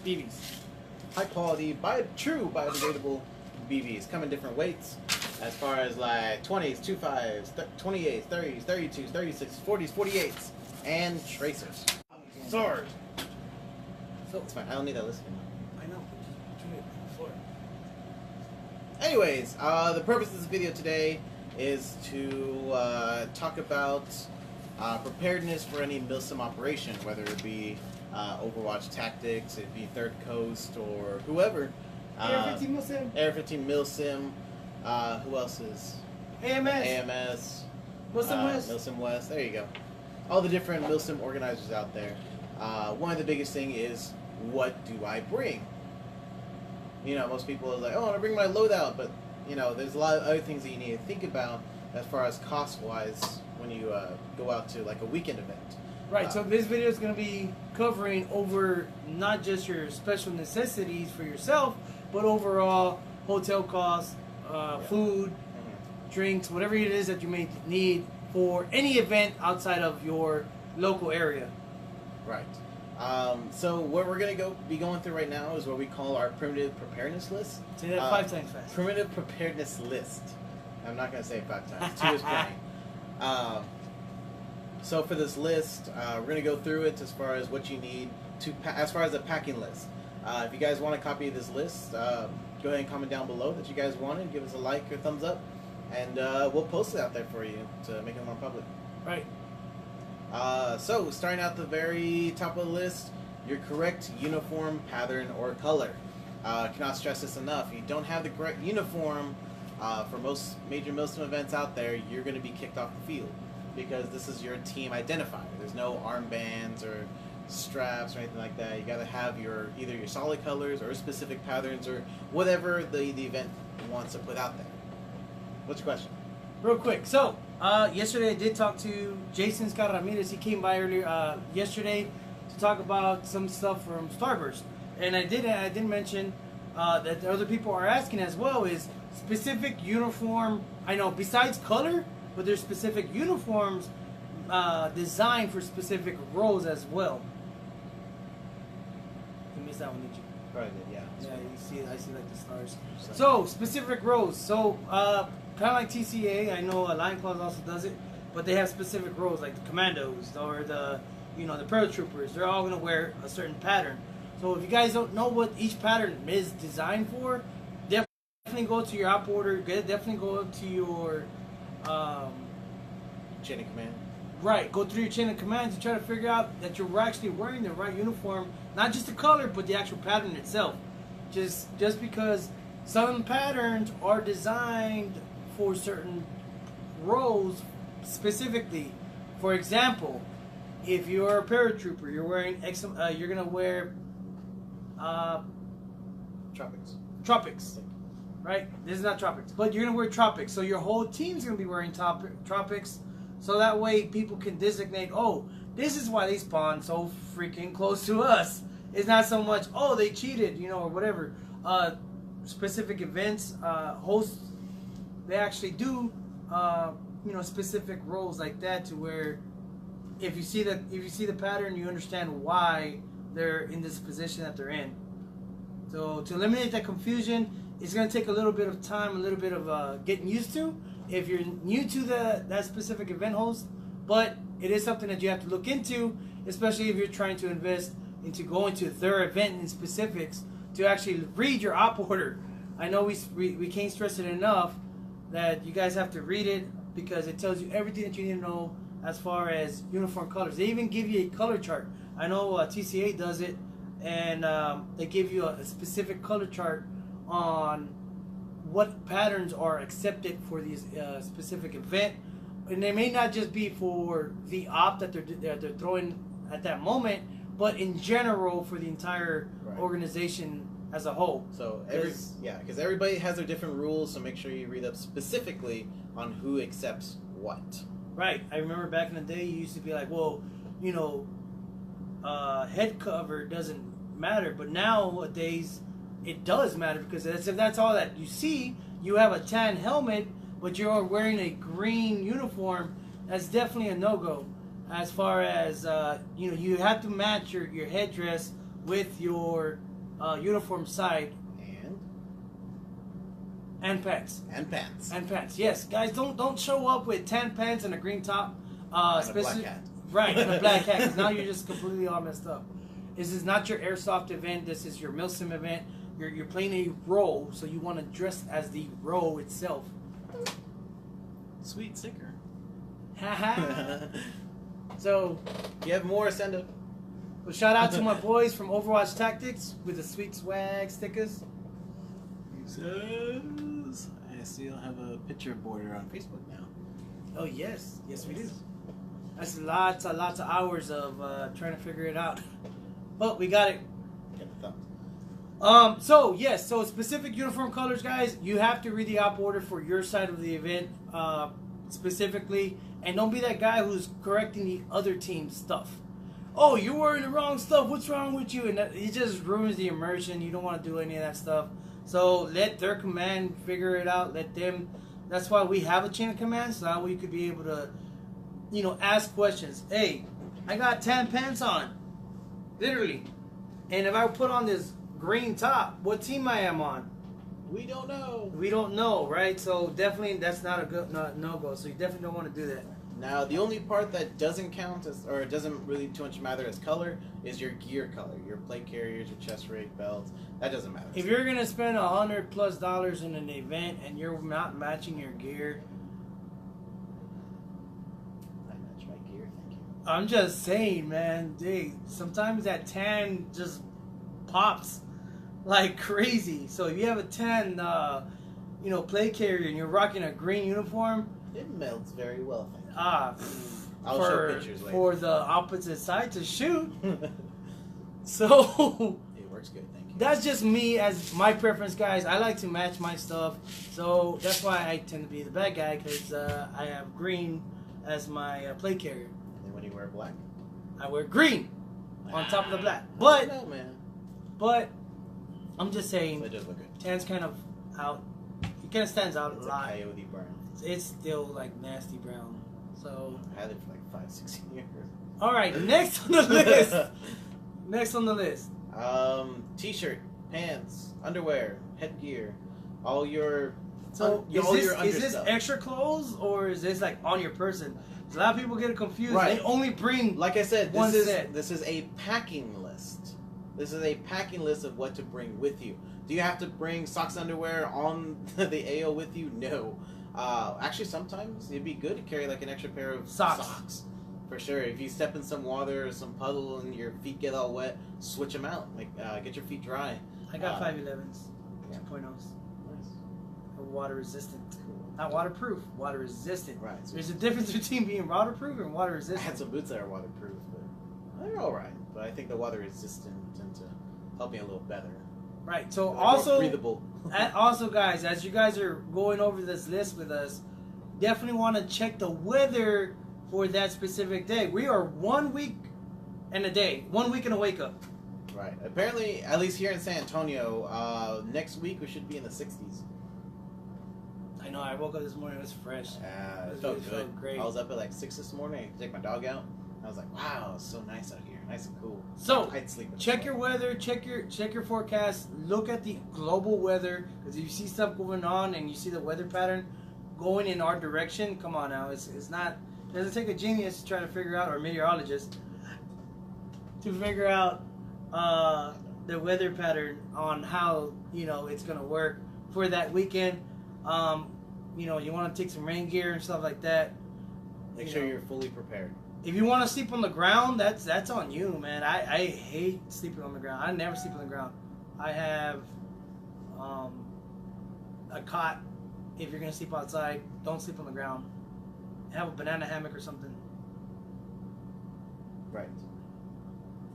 BBs. High quality, true biodegradable BBs. Come in different weights, as far as like 20s, 25s, 28s, 30s, 32s, 36s, 40s, 48s, and tracers. Sword. So it's fine. I don't need that list anymore. I know. Just turn it on the floor. Anyways, the purpose of this video today is to talk about preparedness for any milsim operation, whether it be Overwatch Tactics, it be Third Coast, or whoever. Air 15 milsim. Air 15 milsim. Who else is? AMS. AMS. Milsim West. Milsim West. There you go. All the different milsim organizers out there. One of the biggest thing is, what do I bring? You know, most people are like, oh, I want to bring my loadout, but you know, there's a lot of other things that you need to think about as far as cost-wise when you go out to like a weekend event. Right, so this video is going to be covering over not just your special necessities for yourself, but overall hotel costs, food, drinks, whatever it is that you may need for any event outside of your local area. Right. So what we're going to be going through right now is what we call our primitive preparedness list. Say that 5 times fast. Primitive preparedness list. I'm not going to say it 5 times. 2 is plenty. So for this list, we're going to go through it as far as what you need to, as far as a packing list. If you guys want a copy of this list, go ahead and comment down below that you guys want it. Give us a like or thumbs up, and we'll post it out there for you to make it more public. Right. So starting out the very top of the list, your correct uniform, pattern, or color. Cannot stress this enough. If you don't have the correct uniform for most major milsim events out there, you're going to be kicked off the field, because this is your team identifier. There's no armbands or straps or anything like that. You got to have either your solid colors or specific patterns or whatever the event wants to put out there. What's your question? Real quick. So, yesterday I did talk to Jason Scott Ramirez. He came by earlier yesterday to talk about some stuff from Starburst. And I did mention that the other people are asking as well is specific uniform. I know besides color, but there's specific uniforms designed for specific roles as well. You missed that one, did you? Probably did, yeah. Yeah, you see, I see like the stars. So specific roles. So kind of like TCA, I know Lion Claws also does it, but they have specific roles like the commandos or the the paratroopers. They're all gonna wear a certain pattern. So if you guys don't know what each pattern is designed for, definitely go to your op order. Definitely go to your chain of command. Right, go through your chain of command to try to figure out that you're actually wearing the right uniform, not just the color, but the actual pattern itself. Just because some patterns are designed for certain roles specifically. For example, if you're a paratrooper, you're wearing you're gonna wear tropics. Right? This is not tropics, but you're gonna wear tropics. So your whole team's gonna be wearing tropics. So that way people can designate, oh, this is why they spawn so freaking close to us. It's not so much, oh, they cheated, or whatever. Specific events, hosts, they actually do, specific roles like that, to where if you see the pattern, you understand why they're in this position that they're in. So to eliminate that confusion, it's going to take a little bit of time, a little bit of getting used to if you're new to that specific event host, but it is something that you have to look into, especially if you're trying to invest into going to their event in specifics, to actually read your op order. I know we can't stress it enough that you guys have to read it, because it tells you everything that you need to know as far as uniform colors. They even give you a color chart. I know TCA does it, and they give you a specific color chart on what patterns are accepted for these specific event, and they may not just be for the op that they're throwing at that moment, but in general for the entire organization as a whole. So because everybody has their different rules, so make sure you read up specifically on who accepts what. Right. I remember back in the day, you used to be like, well, head cover doesn't matter, but nowadays it does matter, because if that's all that you see, you have a tan helmet, but you're wearing a green uniform, that's definitely a no-go. As far as, you have to match your headdress with your uniform side And pants. and pants. And pants. Yes, guys, don't show up with tan pants and a green top. And a black hat. Right, and a black hat, because now you're just completely all messed up. This is not your airsoft event. This is your milsim event. You're playing a role, so you want to dress as the role itself. Sweet sticker. Haha. So, You have more, send it. well, shout out to my boys from Overwatch Tactics with the sweet swag stickers. Uses. I still have a picture border on Facebook now. Oh yes, yes we do. That's lots of hours of trying to figure it out, but we got it. Get the thumbs. So yes, so specific uniform colors, guys. You have to read the op order for your side of the event specifically, and don't be that guy who's correcting the other team's stuff. Oh, you're wearing the wrong stuff. What's wrong with you? And it just ruins the immersion. You don't want to do any of that stuff. So let their command figure it out. Let them. That's why we have a chain of command, so that way you could be able to, ask questions. Hey, I got tan pants on, literally, and if I put on this green top, what team I am on? We don't know. We don't know, right? So definitely that's not a good no-go. So you definitely don't want to do that. Now, the only part that doesn't count or doesn't really too much matter as color is your gear color. Your plate carriers, your chest rig, belts. That doesn't matter. If you're gonna spend $100+ in an event and you're not matching your gear, I match my gear, thank you. I'm just saying, man. Dude, sometimes that tan just pops like crazy. So if you have a tan, plate carrier and you're rocking a green uniform, It melts very well, thank you. I'll for, show pictures later. for the opposite side to shoot. So It works good, thank you. that's just me as my preference, guys. I like to match my stuff, so that's why I tend to be the bad guy, because I have green as my plate carrier. And then when you wear black? I wear green on top of the black. I But don't know, man. I'm just saying, It does look good. tan's kind of out. It kind of stands out It's a a lot. coyote brown. It's still like nasty brown. So, I had it for like 5-6 years. all right, next on the list. Next on the list. T-shirt, pants, underwear, headgear, all your So all is your this understuff. extra clothes or is this like on your person? 'Cause a lot of people get confused. Right. They only bring Like I said, one this set. is a packing list. This is a packing list of what to bring with you. Do you have to bring socks, underwear on the AO with you? No. Actually, sometimes it'd be good to carry like an extra pair of Socks. For sure. If you step in some water or some puddle and your feet get all wet, switch them out. Like get your feet dry. I got 511s, yeah. 2.0s, Nice. water resistant. Cool. Not waterproof, water resistant. Right. So There's a difference between being waterproof and water I had resistant. some boots that are waterproof, but they're all right. But I think the water resistant tend to help me a little better. Right. So They're more also, breathable. also, guys, as you guys are going over this list with us, definitely want to check the weather for that specific day. We are 1 week and a day, 1 week and a wake up. Right. Apparently, at least here in San Antonio, next week we should be in the 60s. I know. I woke up this morning. It was fresh. It felt It good. felt great. I was up at like 6 this morning to take my dog out. I was like, wow, it's so nice out here. Nice and cool. So, I'd sleep in the check car. your weather. Check your forecast. Look at the global weather, because if you see stuff going on and you see the weather pattern going in our direction, come on now. It's not. It doesn't take a genius to try to figure out, or a meteorologist, to figure out the weather pattern on how it's gonna work for that weekend. You want to take some rain gear and stuff like that. Make sure you're fully prepared. If you want to sleep on the ground, that's on you, man. I hate sleeping on the ground. I never sleep on the ground. I have a cot. If you're gonna sleep outside, don't sleep on the ground. Have a banana hammock or something. Right.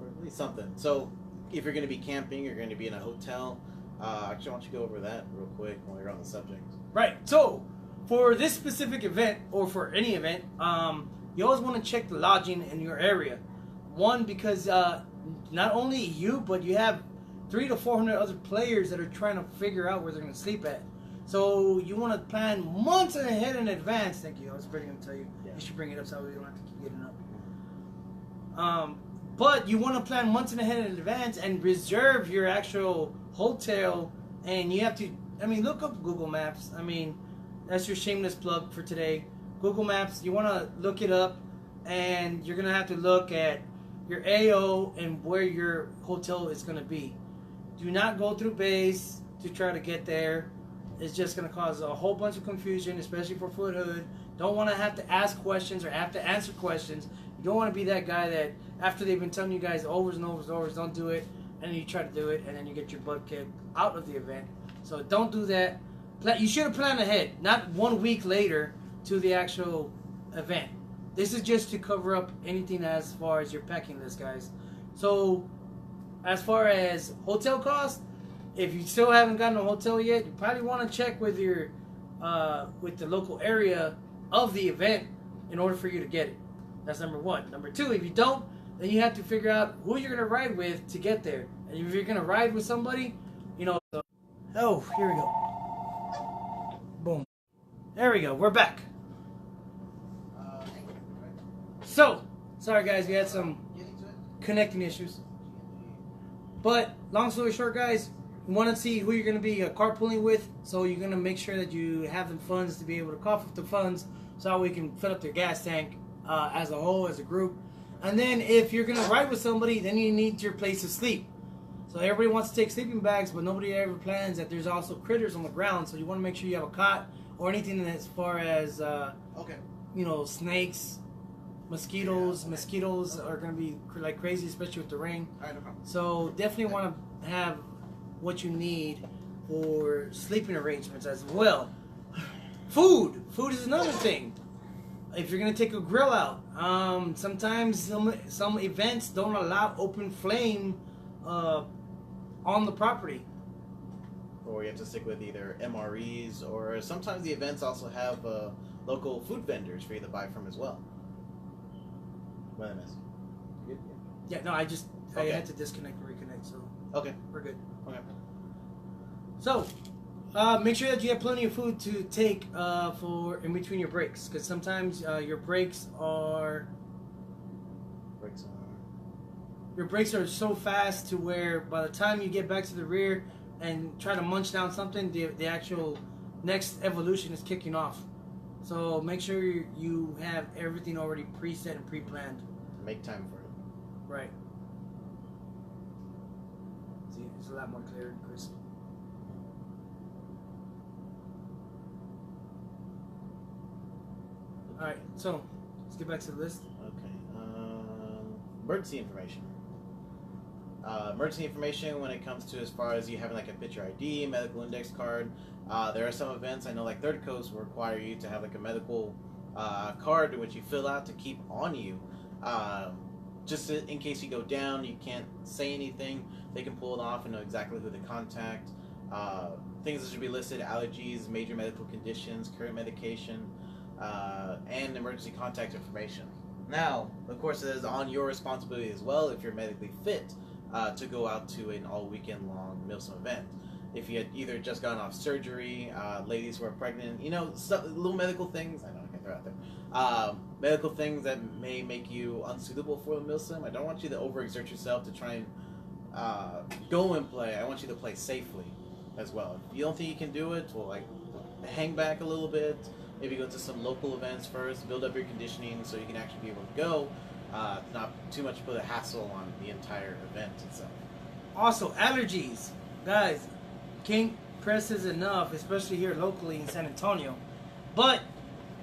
Or at least something. So, if you're going to be camping, you're going to be in a hotel. Actually, why don't you go over that real quick while you're on the subject? Right. So, for this specific event, or for any event, you always want to check the lodging in your area. One, because not only you, but you have 300 to 400 other players that are trying to figure out where they're going to sleep at. So you want to plan months ahead in advance. Thank you. I was pretty going to tell you. Yeah. You should bring it up so we don't have to keep getting up. But you want to plan months in ahead in advance and reserve your actual hotel. And you have to, I mean, look up Google Maps. I mean, that's your shameless plug for today. Google Maps, you want to look it up, and you're going to have to look at your AO and where your hotel is going to be. Do not go through base to try to get there. It's just going to cause a whole bunch of confusion, especially for Foot Hood. Don't want to have to ask questions or have to answer questions. You don't want to be that guy that after they've been telling you guys overs and overs and overs, don't do it, and then you try to do it, and then you get your butt kicked out of the event. So don't do that. You should have planned ahead, not 1 week later to the actual event. This is just to cover up anything as far as your packing list, guys. So as far as hotel costs, if you still haven't gotten a hotel yet, you probably want to check with your with the local area of the event in order for you to get it. That's number one. Number two, if you don't, then you have to figure out who you're going to ride with to get there. And if you're going to ride with somebody, you know... Oh, here we go. Boom. There we go. We're back. So, sorry guys, we had some connecting issues. But, long story short, guys, you want to see who you're going to be carpooling with. So you're going to make sure that you have the funds to be able to cough up the funds so we can fill up their gas tank as a whole, as a group. And then if you're going to ride with somebody, then you need your place to sleep. So everybody wants to take sleeping bags, but nobody ever plans that there's also critters on the ground. So you want to make sure you have a cot or anything as far as, you know, snakes, mosquitoes. Yeah, okay. Mosquitoes are going to be like crazy, especially with the rain. All right, no problem. So definitely want to have what you need for sleeping arrangements as well. Food is another thing. If you're gonna take a grill out, sometimes some events don't allow open flame on the property. Or you have to stick with either MREs, or sometimes the events also have local food vendors for you to buy from as well. What did I miss? You good? Yeah, no, I had to disconnect and reconnect, so okay, we're good. Okay. So, make sure that you have plenty of food to take for in between your breaks, because sometimes your breaks are so fast to where by the time you get back to the rear and try to munch down something, the actual next evolution is kicking off. So make sure you have everything already preset and pre-planned. Make time for it. Right. See, it's a lot more clear and crisp. Alright, so let's get back to the list. Okay. Emergency information. Emergency information when it comes to as far as you having like a picture ID, medical index card. There are some events, I know like Third Coast will require you to have like a medical card which you fill out to keep on you. Just in case you go down, you can't say anything, they can pull it off and know exactly who to contact. Things that should be listed: allergies, major medical conditions, current medication, and emergency contact information. Now, of course, it is on your responsibility as well if you're medically fit to go out to an all weekend long Milsim event. If you had either just gotten off surgery, ladies who are pregnant, you know, little medical things, I know I can't throw out there, medical things that may make you unsuitable for the Milsim. I don't want you to overexert yourself to try and go and play. I want you to play safely as well. If you don't think you can do it, well, like, hang back a little bit. Maybe go to some local events first, build up your conditioning so you can actually be able to go, not too much put a hassle on the entire event itself. Also, allergies. Guys, can't press this enough, especially here locally in San Antonio. But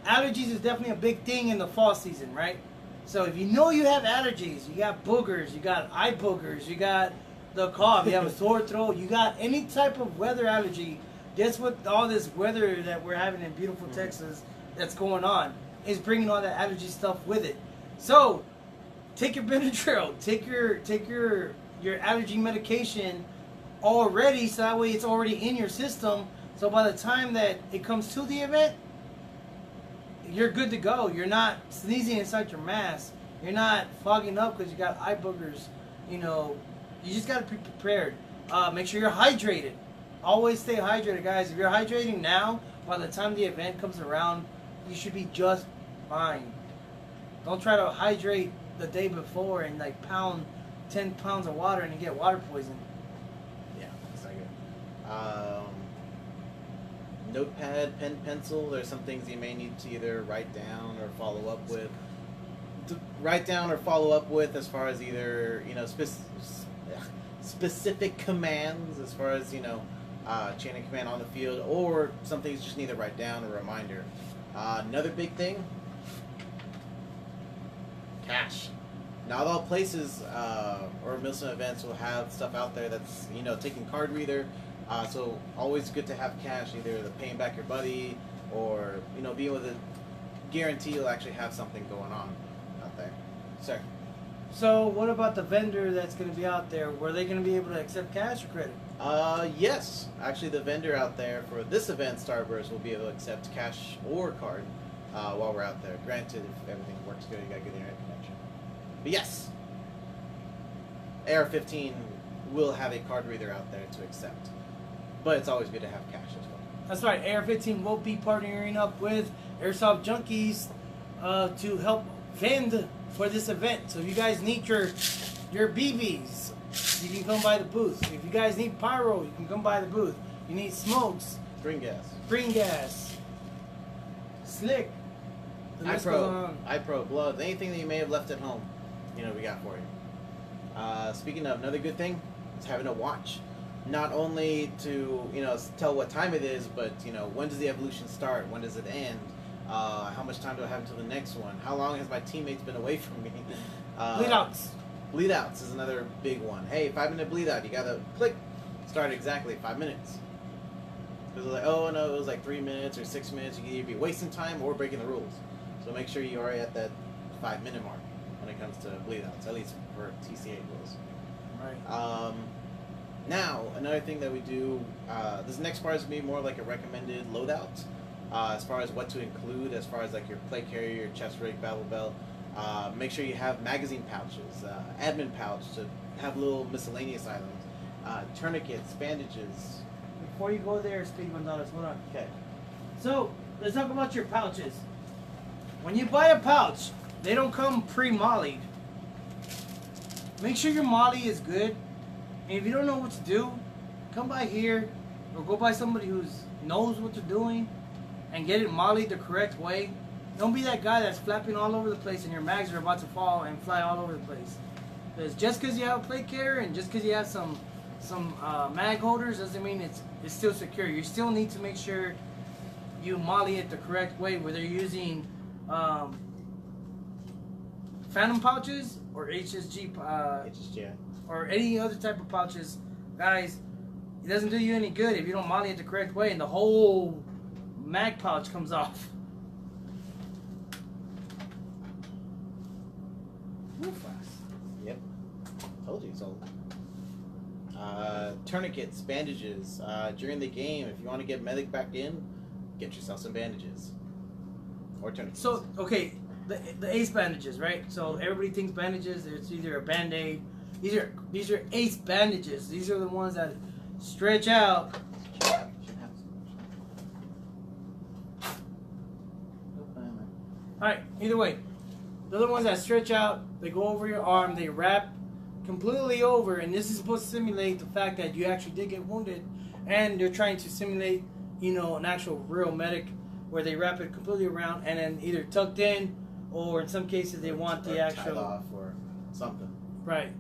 allergies is definitely a big thing in the fall season, right? So if you know you have allergies, you got boogers, you got eye boogers, you got the cough, you have a sore throat, you got any type of weather allergy. Guess what? All this weather that we're having in beautiful Texas that's going on is bringing all that allergy stuff with it. So take your Benadryl, take your allergy medication already, so that way it's already in your system. So by the time that it comes to the event, you're good to go. You're not sneezing inside your mask. You're not fogging up because you got eye boogers. You know, you just got to be prepared. Make sure you're hydrated. Always stay hydrated, guys. If you're hydrating now, by the time the event comes around, you should be just fine. Don't try to hydrate the day before and like pound 10 pounds of water and you get water poisoning. Yeah, it's not good. Notepad, pen, pencil. There's some things you may need to either write down or follow up with. As far as either specific commands, as far as chain of command on the field, or some things you just need to write down, a reminder. Another big thing, cash. Not all places or Milsim events will have stuff out there that's taking card reader. So always good to have cash, either the paying back your buddy or being able to guarantee you'll actually have something going on out there. Sir. So what about the vendor that's going to be out there? Were they going to be able to accept cash or credit? Yes. Actually, the vendor out there for this event, Starburst, will be able to accept cash or card while we're out there. Granted, if everything works good, you got good internet connection. But yes, AR-15 will have a card reader out there to accept. But it's always good to have cash as well. That's right. AR-15 will be partnering up with Airsoft Junkies to help vend for this event. So if you guys need your BBs, you can come by the booth. If you guys need pyro, you can come by the booth. You need smokes, Green gas, slick, the list goes on. iPro, gloves, anything that you may have left at home, we got for you. Speaking of, another good thing is having a watch. Not only to tell what time it is, but when does the evolution start? When does it end? How much time do I have until the next one? How long has my teammates been away from me? Bleed outs is another big one. Hey, 5-minute bleed out. You gotta click, start exactly 5 minutes. Because like, oh no, it was like 3 minutes or 6 minutes. You can either be wasting time or breaking the rules. So make sure you are at that 5-minute mark when it comes to bleed outs, at least for TCA rules. Right. Now, another thing that we do, this next part is going to be more like a recommended loadout, as far as what to include, as far as like your plate carrier, your chest rig, battle belt. Make sure you have magazine pouches, admin pouch to have little miscellaneous items, tourniquets, bandages. Before you go there, Speedy Gonzalez, hold on. Okay. So, let's talk about your pouches. When you buy a pouch, they don't come pre-mollied. Make sure your molly is good. And if you don't know what to do, come by here or go by somebody who knows what they're doing and get it mollied the correct way. Don't be that guy that's flapping all over the place and your mags are about to fall and fly all over the place. Because just because you have a plate carrier and just because you have some mag holders doesn't mean it's still secure. You still need to make sure you molly it the correct way, whether you're using phantom pouches or HSG or any other type of pouches. Guys, it doesn't do you any good if you don't molly it the correct way and the whole mag pouch comes off. Move fast. Yep. Told you so. Tourniquets, bandages. During the game, if you want to get medic back in, get yourself some bandages. Or tourniquets. So, okay, the ACE bandages, right? So everybody thinks bandages, it's either a Band-Aid. These are ACE bandages. These are the ones that stretch out. Alright, either way. They're the ones that stretch out, they go over your arm, they wrap completely over, and this is supposed to simulate the fact that you actually did get wounded, and they're trying to simulate, an actual real medic where they wrap it completely around and then either tucked in, or in some cases they want the actual tied off or something. Right.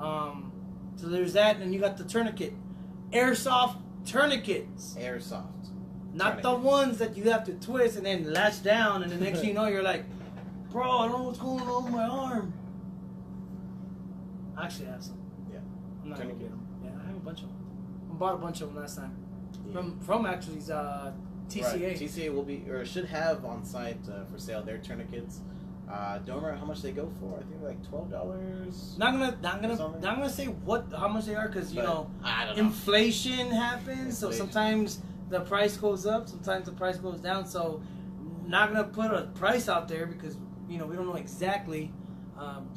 So there's that, and then you got the tourniquet. Airsoft tourniquets. Airsoft. Not the ones that you have to twist and then latch down, and the next thing you know, you're like, bro, I don't know what's going on with my arm. I actually have some. Yeah. I'm not Tourniquet. gonna get them. Yeah, I have a bunch of them. I bought a bunch of them last time. Yeah. From actually TCA. Right. TCA will be, or should have on site for sale their tourniquets. Don't remember how much they go for. I think they're like $12. Not gonna say how much they are, because I don't know. inflation happens. So sometimes the price goes up, sometimes the price goes down. So not gonna put a price out there because we don't know exactly. Talking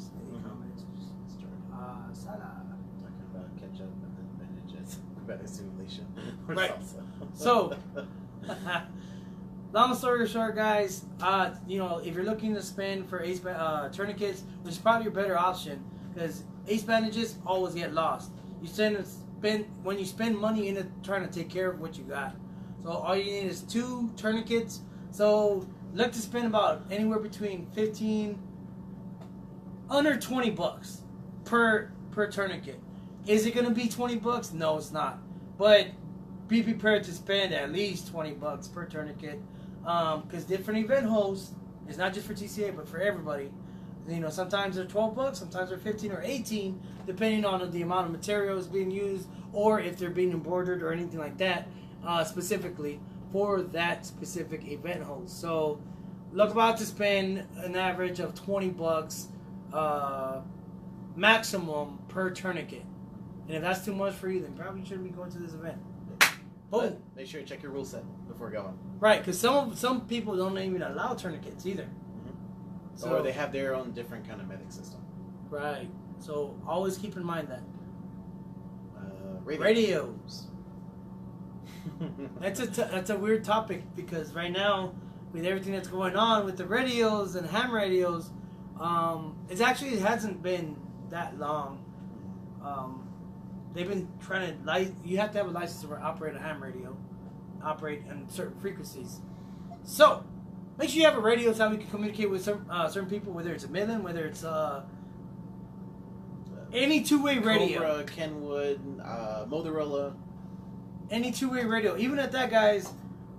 about ketchup and then bandages. Better simulation. Right. So long story short, guys, you know, if you're looking to spend for tourniquets, which is probably your better option, because ace bandages always get lost. When you spend money in it trying to take care of what you got. So all you need is 2 tourniquets. So look to spend about anywhere between 15 under $20 per tourniquet. Is it gonna be $20? No, it's not. But be prepared to spend at least $20 per tourniquet, because different event hosts, it's not just for TCA but for everybody. You know, sometimes they're $12, sometimes they're 15 or 18, depending on the amount of materials being used or if they're being embroidered or anything like that, specifically for that specific event host. So look about to spend an average of $20 maximum per tourniquet. And if that's too much for you, then probably you shouldn't be going to this event. But make sure you check your rule set before going. Right, because some people don't even allow tourniquets either. So, or they have their own different kind of medic system. Right. So always keep in mind that. Radios. That's a weird topic, because right now, with everything that's going on with the radios and ham radios, it hasn't been that long. They've been trying to you have to have a license to operate a ham radio, operate on certain frequencies. So make sure you have a radio so we can communicate with certain people, whether it's a Midland, whether it's any two-way radio. Cobra, Kenwood, Motorola. Any two-way radio. Even at that, guys,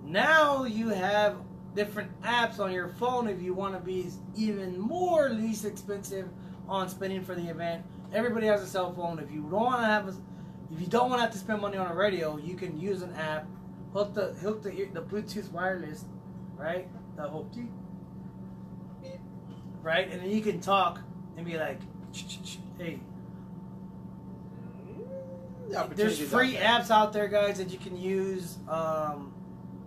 now you have different apps on your phone if you want to be even more least expensive on spending for the event. Everybody has a cell phone. If you don't want to have to spend money on a radio, you can use an app. Hook the Bluetooth wireless, right? The whole right, and then you can talk and be like, hey. There's free apps out there, guys, that you can use.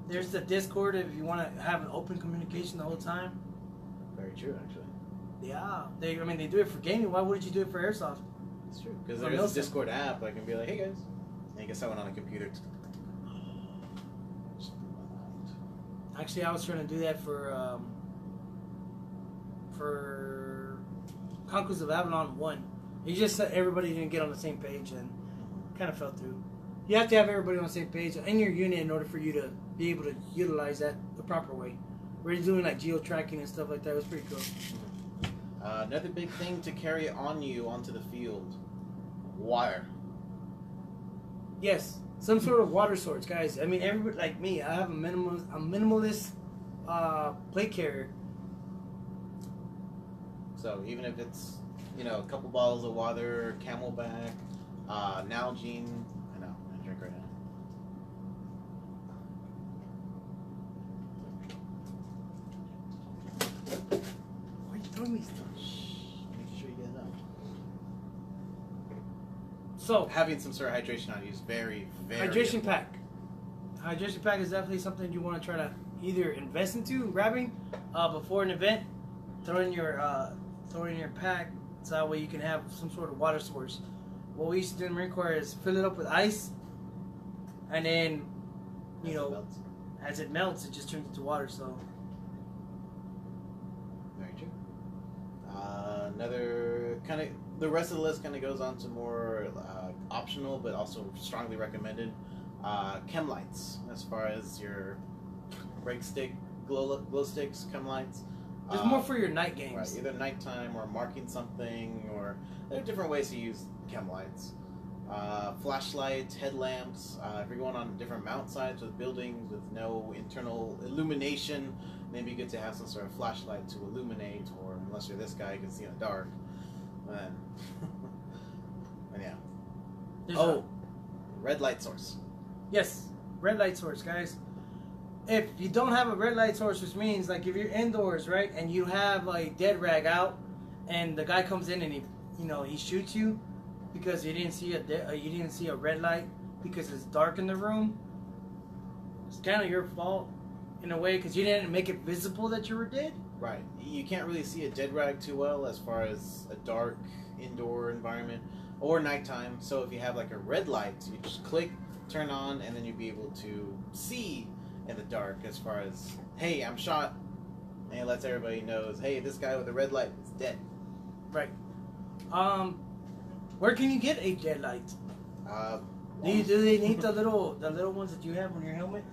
There's the Discord if you want to have an open communication the whole time. Very true, actually. Yeah, they do it for gaming. Why wouldn't you do it for Airsoft? It's true, because there is a Discord app. I can be like, hey guys, and you can set one on a computer. Actually, I was trying to do that for Conquest of Avalon 1. You just said everybody didn't get on the same page, and kind of fell through. You have to have everybody on the same page in your unit in order for you to be able to utilize that the proper way. We're doing like geo-tracking and stuff like that. It was pretty cool. Another big thing to carry on you onto the field: water. Yes, some sort of water source, guys. I mean, everybody like me. I have a minimalist plate carrier. So even if it's a couple bottles of water, Camelback, Nalgene. I know, I'm gonna drink right now. Why are you throwing me stuff? Make sure you get enough. So having some sort of hydration on you is very, very hydration important. pack. Hydration pack is definitely something you want to try to either invest into, grabbing before an event. Throw in your pack, so that way you can have some sort of water source. What we used to do in the Marine Corps is fill it up with ice, and then as it melts, it just turns into water. So very true. Another kind of the rest of the list kind of goes on to more optional, but also strongly recommended chem lights. As far as your break stick, glow sticks, chem lights. It's more for your night games. Right, either nighttime or marking something, or there are different ways to use chem lights. Flashlights, headlamps. If you're going on different mount sites with buildings with no internal illumination, maybe good to have some sort of flashlight to illuminate, or unless you're this guy, you can see in the dark. And yeah. Red light source. Yes, red light source, guys. If you don't have a red light source, which means like if you're indoors, right, and you have a dead rag out, and the guy comes in and he shoots you because you didn't see a red light because it's dark in the room. It's kind of your fault in a way because you didn't make it visible that you were dead. Right. You can't really see a dead rag too well as far as a dark indoor environment or nighttime. So if you have like a red light, you just click, turn on, and then you'll be able to see in the dark as far as, hey, I'm shot, and it lets everybody knows, hey, this guy with the red light is dead. Right. Where can you get a dead light? Do they need the little ones that you have on your helmet?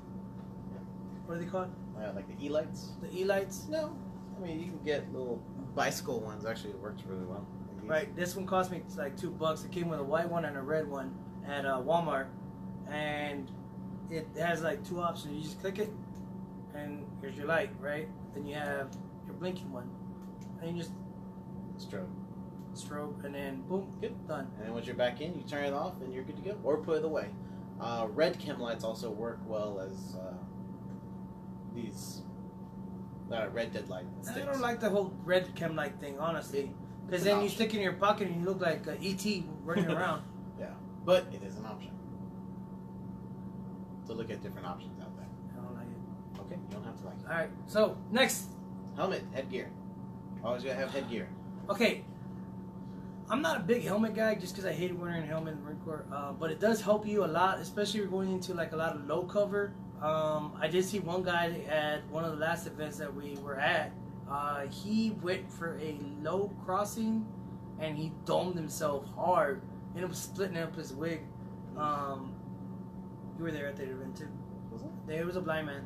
What are they called? Like the E-lights? The E-lights? No. I mean, you can get little bicycle ones. Actually, it works really well. Right. This one cost me like $2. It came with a white one and a red one at Walmart, and it has like two options. You just click it, and here's your light, right? Then you have your blinking one, and you just strobe, and then boom, good, done. And then once you're back in, you turn it off, and you're good to go, or put it away. Red chem lights also work well as these red dead light sticks. I don't like the whole red chem light thing, honestly, because then you stick it in your pocket and you look like ET running around. Yeah, but it is an option. So look at different options out there. I don't like it. Okay, you don't have to like it. All right, so next. Helmet, headgear. Always gotta have headgear. Okay, I'm not a big helmet guy just because I hate wearing a helmet in the Marine Corps, but it does help you a lot, especially if you're going into like a lot of low cover. I did see one guy at one of the last events that we were at. He went for a low crossing and he domed himself hard and it was splitting up his wig. You were there at the event too. Was it? There was a blind man.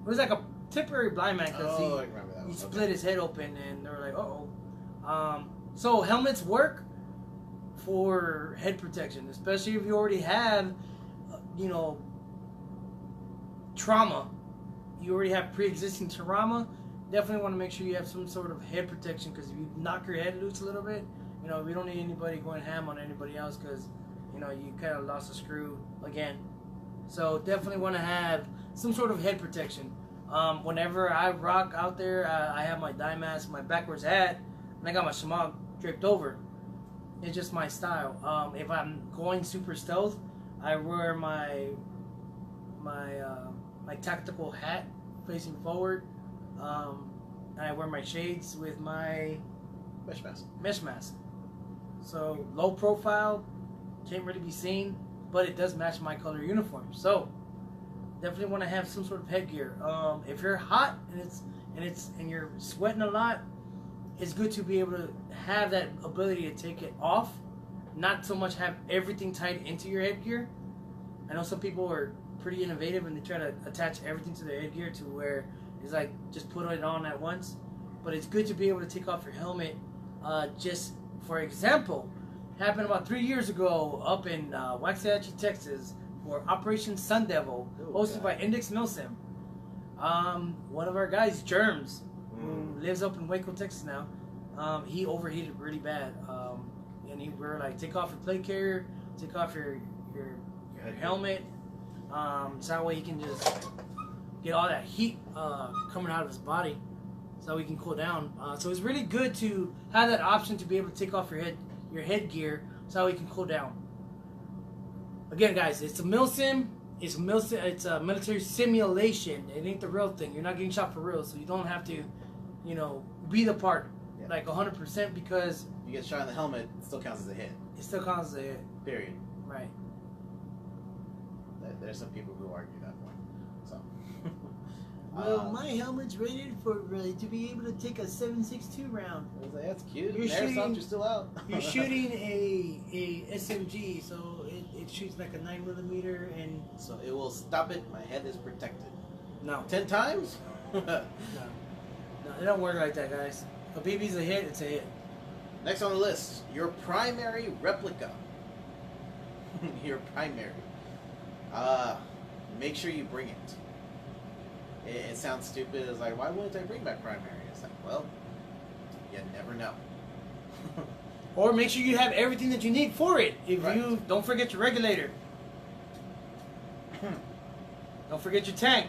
It was like a temporary blind man because I remember that he one. split his head open and they were like, uh-oh. So helmets work for head protection, especially if you already have, trauma. You already have pre-existing trauma. Definitely want to make sure you have some sort of head protection because if you knock your head loose a little bit, we don't need anybody going ham on anybody else because, you kind of lost a screw again. So definitely want to have some sort of head protection. Whenever I rock out there, I have my dye mask, my backwards hat, and I got my shamag draped over. It's just my style. If I'm going super stealth, I wear my tactical hat facing forward, and I wear my shades with my mesh mask. So low profile, can't really be seen, but it does match my color uniform. So definitely want to have some sort of headgear. If you're hot and you're sweating a lot, it's good to be able to have that ability to take it off, not so much have everything tied into your headgear. I know some people are pretty innovative and they try to attach everything to their headgear to where it's like just put it on at once. But it's good to be able to take off your helmet. Just for example, happened about 3 years ago up in Waxahachie, Texas, for Operation Sun Devil, hosted by Index Milsim. One of our guys, Germs, who lives up in Waco, Texas now, he overheated really bad, and we were like, take off your plate carrier, take off your helmet, so that way he can just get all that heat coming out of his body, so he can cool down. So it's really good to have that option to be able to take off your headgear, so he can cool down. Again, guys, it's a milsim. It's a military simulation. It ain't the real thing. You're not getting shot for real, so you don't have to, be the part like 100% because you get shot in the helmet, it still counts as a hit. It still counts as a hit. Period. Right. There's some people who argue that point. So. Well, my helmet's rated for to be able to take a 7.62 round. I was like, that's cute. Airsoft, you're still out. You're shooting a SMG, so it shoots like a 9mm, and so it will stop it. My head is protected. No. 10 times? No, it don't work like that, guys. A BB's a hit. It's a hit. Next on the list, your primary replica. Your primary. Make sure you bring it. It sounds stupid. It's like, why wouldn't I bring my primary? It's like, well, you never know. Or make sure you have everything that you need for it. If Right. you don't forget your regulator. Don't forget your tank.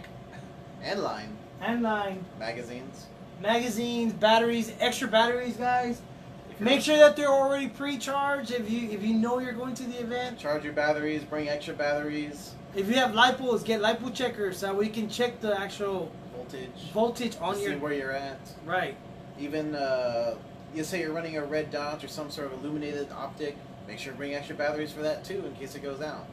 And line. And line. Magazines, batteries, extra batteries, guys. Make sure that they're already pre-charged if you know you're going to the event. Charge your batteries, bring extra batteries. If you have lipos, get lipo checkers so we can check the actual voltage on see where you're at. Right. Even you say you're running a red dot or some sort of illuminated optic, make sure to bring extra batteries for that too in case it goes out.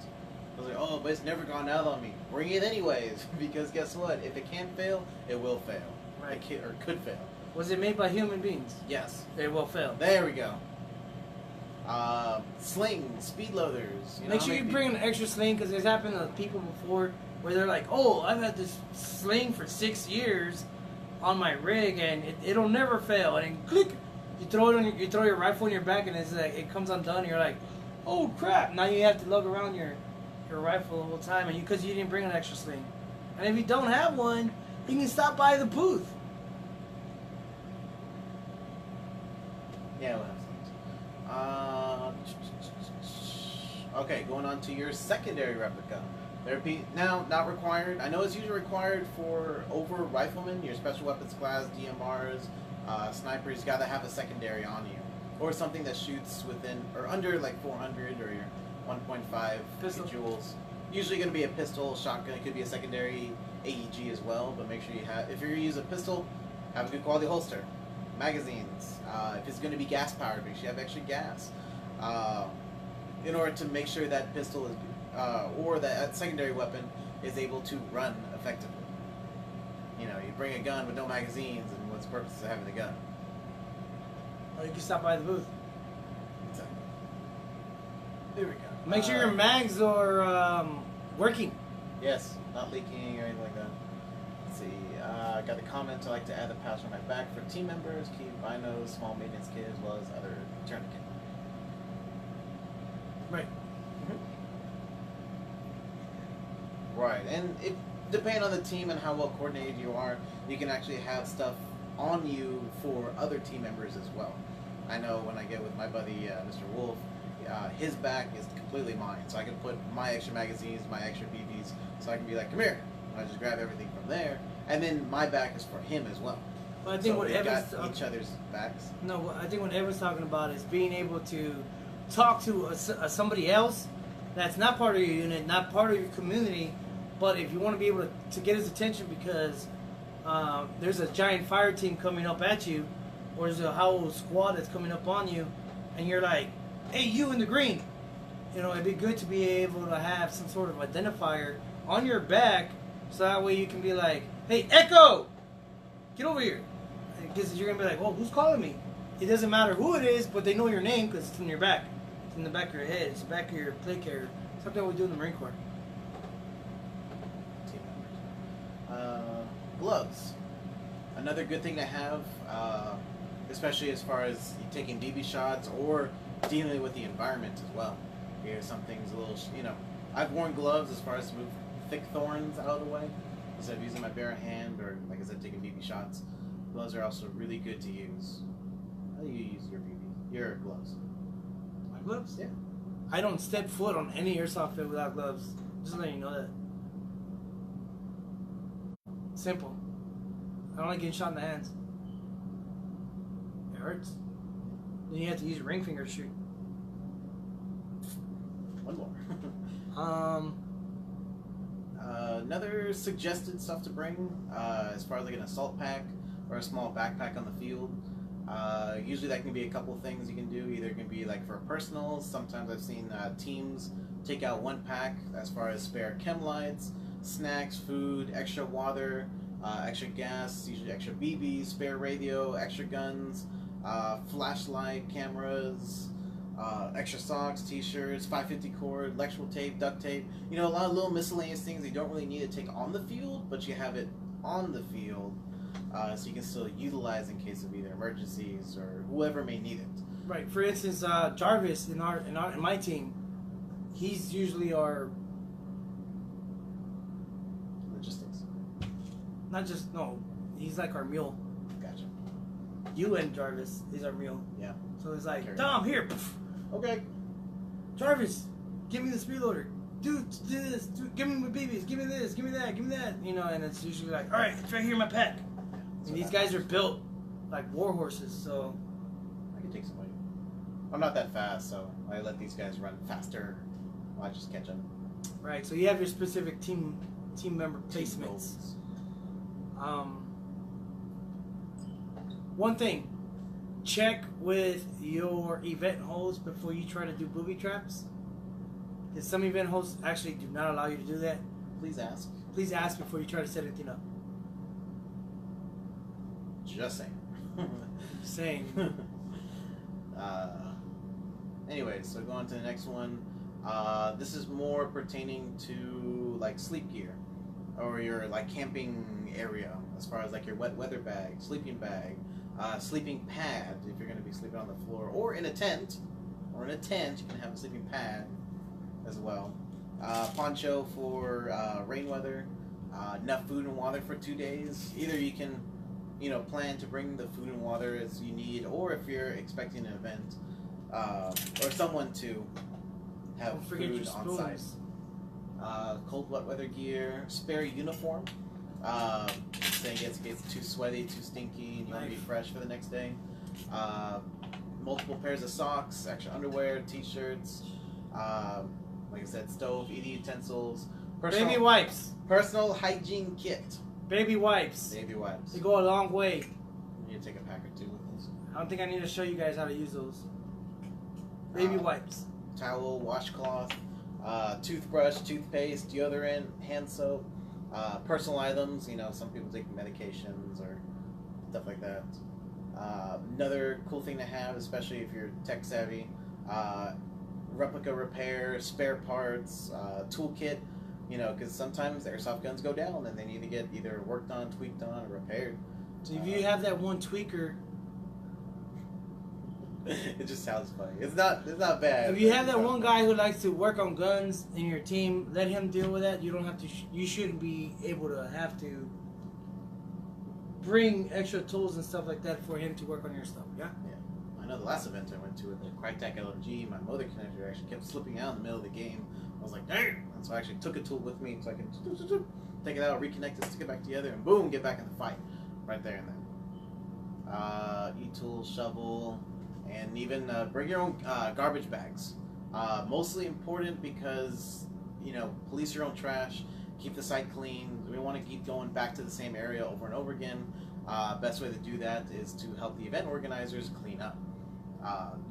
I was like, oh, but it's never gone out on me. Bring it anyways, because guess what? If it can fail, it will fail. Right. Or could fail. Was it made by human beings? Yes. It will fail. There we go. Slings, speed loaders. Make sure you bring an extra sling, because it's happened to people before where they're like, oh, I've had this sling for 6 years on my rig and it'll never fail. And then click, you throw it on you throw your rifle in your back and it's like it comes undone. And you're like, oh crap! Now you have to lug around your rifle the whole time, and because you didn't bring an extra sling. And if you don't have one, you can stop by the booth. Yeah, we'll have okay, going on to your secondary replica. Now, not required. I know it's usually required for over riflemen, your special weapons class, DMRs, snipers. You gotta have a secondary on you, or something that shoots within or under like 400 or your 1.5 Pistol. joules. Usually going to be a pistol, shotgun. It could be a secondary AEG as well. But make sure you have. If you're gonna use a pistol, have a good quality holster. Magazines. If it's going to be gas powered, make sure you have extra gas. In order to make sure that pistol is, or that secondary weapon is able to run effectively. You know, you bring a gun with no magazines, and what's the purpose of having the gun? Or you can stop by the booth. Exactly. There we go. Make sure your mags are working. Yes, not leaking or anything like that. Let's see. I got a comment. I like to add a pouch on my back for team members, keep binos, small maintenance kit, as well as other tourniquet. Right. Right, and it depending on the team and how well coordinated you are, you can actually have stuff on you for other team members as well. I know when I get with my buddy Mr. Wolf, his back is completely mine, so I can put my extra magazines, my extra BBs, so I can be like, come here, and I just grab everything from there, and then my back is for him as well. Well, I think so what we Evan's got each other's backs. No, I think what Evan's talking about is being able to talk to somebody else that's not part of your unit, not part of your community, but if you want to be able to get his attention because there's a giant fire team coming up at you, or there's a whole squad that's coming up on you, and you're like, hey, you in the green. You know, it'd be good to be able to have some sort of identifier on your back, so that way you can be like, hey, Echo, get over here. Because you're going to be like, oh, who's calling me? It doesn't matter who it is, but they know your name because it's in your back. It's in the back of your head. It's the back of your plate carrier. Something we do in the Marine Corps. Team members. Gloves. Another good thing to have, especially as far as taking DB shots or dealing with the environment as well. Here's some things a little, you know, I've worn gloves as far as to move thick thorns out of the way instead of using my bare hand or, like I said, taking BB shots. Gloves are also really good to use. How do you use your gloves? My gloves? Yeah. I don't step foot on any airsoft field without gloves. Just letting you know that. Simple. I don't like getting shot in the hands. It hurts. Then you have to use your ring finger to shoot. One more. Another suggested stuff to bring, as far as like an assault pack or a small backpack on the field. Usually that can be a couple things you can do. Either it can be like for personals. Sometimes I've seen teams take out one pack as far as spare chem lights, snacks, food, extra water, extra gas, usually extra BBs, spare radio, extra guns, flashlight, cameras, extra socks, t-shirts, 550 cord, electrical tape, duct tape. You know, a lot of little miscellaneous things you don't really need to take on the field, but you have it on the field, so you can still utilize in case of either emergencies or whoever may need it. Right. For instance, Jarvis in my team, he's usually our Logistics. He's like our mule. Gotcha. You and Jarvis is our mule. Yeah. So it's like, Carry Tom, here. Poof. Okay. Jarvis, give me the speed loader. Dude, do this. Dude, give me my BBs. Give me this. Give me that. Give me that. You know, and it's usually like, all right, it's right here in my pack. And these guys are built like war horses, so. I can take somebody. I'm not that fast, so I let these guys run faster. I just catch them. Right. So you have your specific team member placements. One thing. Check with your event host before you try to do booby traps. Because some event hosts actually do not allow you to do that. Please ask. Please ask before you try to set anything up. Just saying. Saying. Anyway, so going to the next one. This is more pertaining to like sleep gear, or your like camping area, as far as like your wet weather bag, sleeping pad if you're going to be sleeping on the floor, or in a tent. Or in a tent, you can have a sleeping pad as well. Poncho for rain weather. Enough food and water for 2 days. Either you can, plan to bring the food and water as you need, or if you're expecting an event, or someone to have food on site. Cold wet weather gear, spare uniform. Saying it gets too sweaty, too stinky, and you want to be fresh for the next day. Multiple pairs of socks, extra underwear, t-shirts. Like I said, stove, eating utensils. Baby wipes. Personal hygiene kit. Baby wipes. Baby wipes. They go a long way. You need to take a pack or two with those. I don't think I need to show you guys how to use those. Baby wipes. Towel, washcloth, toothbrush, toothpaste, deodorant, hand soap, personal items. Some people take medications or stuff like that. Another cool thing to have, especially if you're tech savvy, replica repair, spare parts, toolkit. Because sometimes airsoft guns go down and they need to get either worked on, tweaked on, or repaired. So if you have that one tweaker, it just sounds funny. It's not bad. if you have that one guy who likes to work on guns in your team, let him deal with that. You don't have to. You shouldn't be able to have to bring extra tools and stuff like that for him to work on your stuff. Yeah. I know the last event I went to with the Crytek LMG, my motor connector actually kept slipping out in the middle of the game. I was like, dang! And so I actually took a tool with me so I can take it out, reconnect it, stick it back together, and boom, get back in the fight. Right there and then. E-tool, shovel, and even bring your own garbage bags. Mostly important because, police your own trash, keep the site clean. We want to keep going back to the same area over and over again. Best way to do that is to help the event organizers clean up.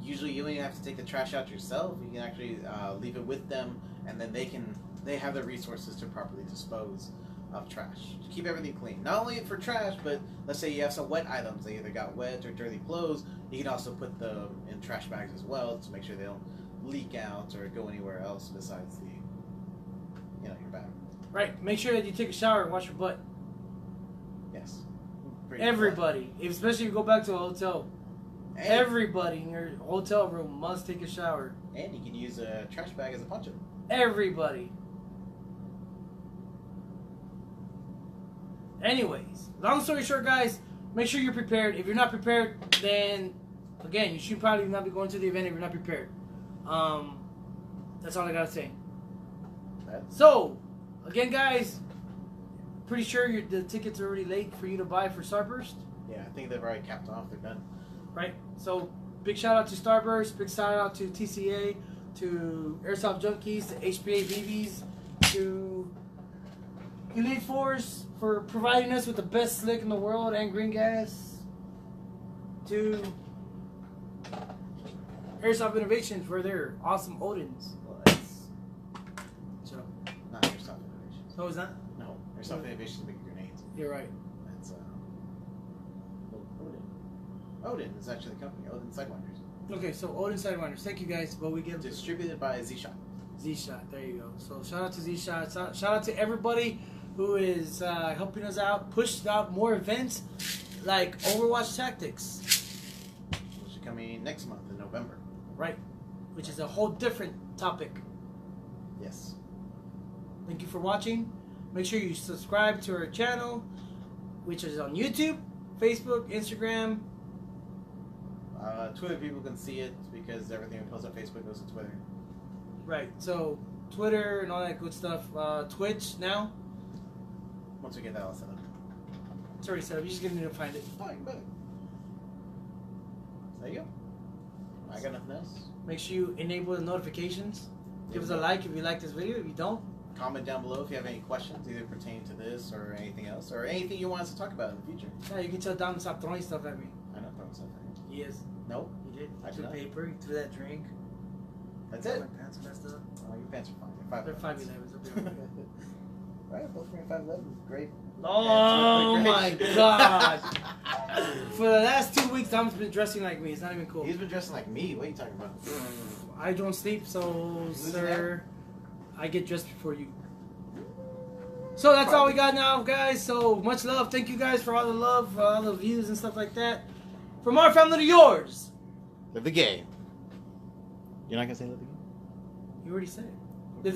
Usually you don't even have to take the trash out yourself. You can actually leave it with them, and then they have the resources to properly dispose of trash. To keep everything clean. Not only for trash, but let's say you have some wet items. They either got wet or dirty clothes. You can also put them in trash bags as well to make sure they don't leak out or go anywhere else besides your bag. Right. Make sure that you take a shower and wash your butt. Yes. Everybody, especially if you go back to a hotel. Everybody in your hotel room must take a shower. And you can use a trash bag as a poncho. Everybody. Anyways, long story short, guys, make sure you're prepared. If you're not prepared, then again, you should probably not be going to the event if you're not prepared. That's all I gotta say. So, again, guys, pretty sure the tickets are already late for you to buy for Starburst. Yeah, I think they've already capped off. They're done. Right. So, big shout out to Starburst. Big shout out to TCA, to Airsoft Junkies, to HPA BBs, to Elite Force for providing us with the best slick in the world and green gas, to Airsoft Innovations for their awesome Odins. Well, that's not Airsoft Innovations. So is that? No, Airsoft Innovations make grenades. You're right. That's Odin. Odin is actually the company. Odin Sidewinders. Okay, so Odin Sidewinders. Thank you guys. But we give Distributed by Z-Shot. Z-Shot. There you go. So shout out to Z-Shot. Shout out to everybody who is helping us out, pushed out more events like Overwatch Tactics. Which is coming next month in November. Right. Which is a whole different topic. Yes. Thank you for watching. Make sure you subscribe to our channel, which is on YouTube, Facebook, Instagram. Twitter people can see it because everything we post on Facebook goes to Twitter. Right. So Twitter and all that good stuff. Twitch now. Once we get that all set up. It's already set up. You're just gonna need to find it. Oh, you can put it. There you go. I got nothing else. Make sure you enable the notifications. Give us a like if you like this video. If you don't, comment down below if you have any questions, either pertaining to this or anything else, or anything you want us to talk about in the future. yeah, you can tell Dom to stop throwing stuff at me. I know throwing stuff at you. He is. Nope. He did. I He did threw not. paper. He threw that drink. That's it. My pants are messed up. Oh, your pants are fine. They're 5'11". Right, both wearing 5'11". Great. Oh Great. my god! For the last 2 weeks, Tom's been dressing like me. It's not even cool. He's been dressing like me. What are you talking about? I don't sleep, so sir, I get dressed before you. So that's all we got now, guys. So much love. Thank you guys for all the love, for all the views and stuff like that. From our family to yours. Live the game. You're not gonna say live the game? You already said it.